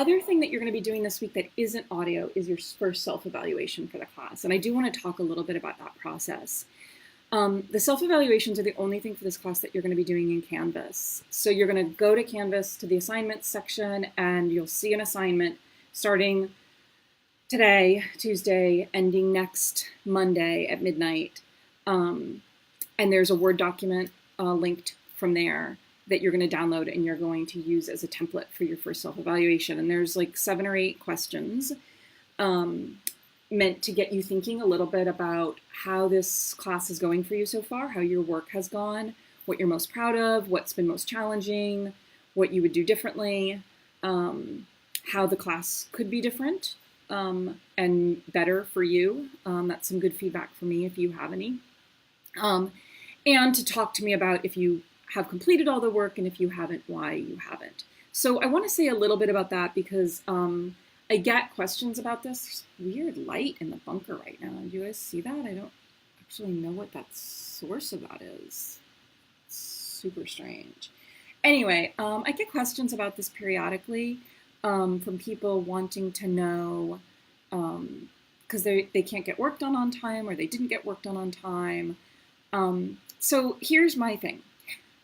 other thing that you're going to be doing this week that isn't audio is your first self-evaluation for the class. And I do want to talk a little bit about that process. The self-evaluations are the only thing for this class that you're going to be doing in Canvas. So you're going to go to Canvas to the assignments section, and you'll see an assignment starting today, Tuesday, ending next Monday at midnight. And there's a Word document linked from there that you're going to download and you're going to use as a template for your first self-evaluation. And there's like 7 or 8 questions meant to get you thinking a little bit about how this class is going for you so far, how your work has gone, what you're most proud of, what's been most challenging, what you would do differently, how the class could be different and better for you. That's some good feedback for me if you have any. And to talk to me about if you have completed all the work, and if you haven't, why you haven't. So I want to say a little bit about that because I get questions about this. There's weird light in the bunker right now. Do you guys see that? I don't actually know what that source of that is. It's super strange. Anyway, I get questions about this periodically from people wanting to know because they can't get work done on time, or they didn't get work done on time. So here's my thing.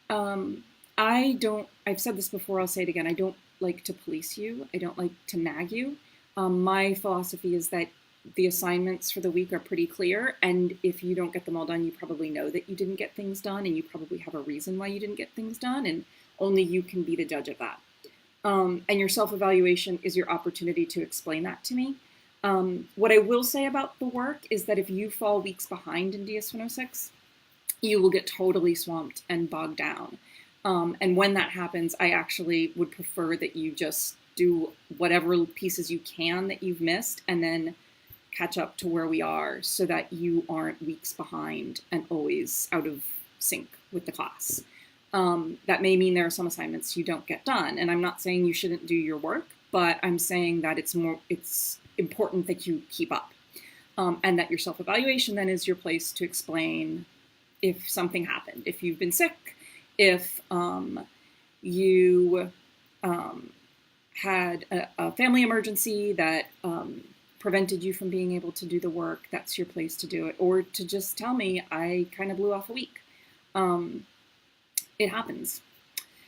I've said this before, I'll say it again, I don't like to police you. I don't like to nag you. My philosophy is that the assignments for the week are pretty clear, and if you don't get them all done, you probably know that you didn't get things done, and you probably have a reason why you didn't get things done, and only you can be the judge of that. And your self-evaluation is your opportunity to explain that to me. What I will say about the work is that if you fall weeks behind in DS-106, you will get totally swamped and bogged down. And when that happens, I actually would prefer that you just do whatever pieces you can that you've missed and then catch up to where we are so that you aren't weeks behind and always out of sync with the class. That may mean there are some assignments you don't get done. And I'm not saying you shouldn't do your work, but I'm saying that it's important that you keep up. And that your self-evaluation then is your place to explain if something happened, if you've been sick, if you had a family emergency that prevented you from being able to do the work, that's your place to do it. Or to just tell me, I kind of blew off a week. It happens.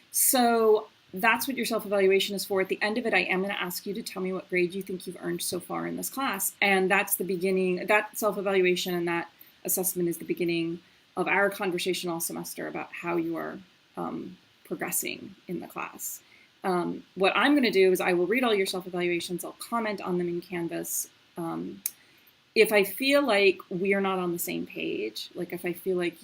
So that's what your self-evaluation is for. At the end of it, I am going to ask you to tell me what grade you think you've earned so far in this class. And that's the beginning, that self-evaluation and that assessment is the beginning of our conversation all semester about how you are progressing in the class. What I'm going to do is I will read all your self-evaluations. I'll comment on them in Canvas. If I feel like we are not on the same page, like if I feel like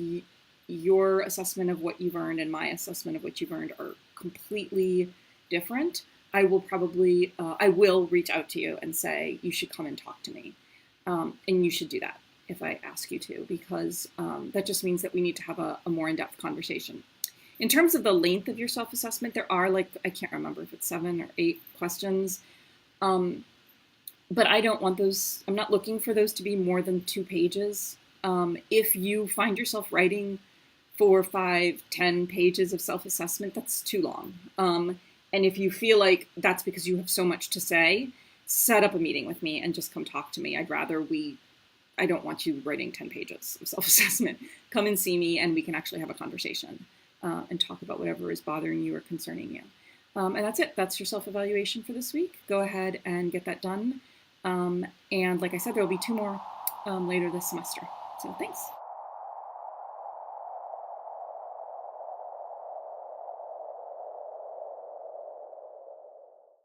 your assessment of what you've earned and my assessment of what you've earned are completely different, I will probably, I will reach out to you and say, you should come and talk to me. And you should do that if I ask you to, because that just means that we need to have a more in-depth conversation. In terms of the length of your self-assessment, there are like, I can't remember if it's 7 or 8 questions, but I don't want those, I'm not looking for those to be more than 2 pages. If you find yourself writing 4, 5, 10 pages of self-assessment, that's too long. And if you feel like that's because you have so much to say, set up a meeting with me and just come talk to me. I don't want you writing 10 pages of self-assessment. Come and see me and we can actually have a conversation and talk about whatever is bothering you or concerning you. And that's it. That's your self-evaluation for this week. Go ahead and get that done. And like I said, there will be 2 more later this semester. So thanks.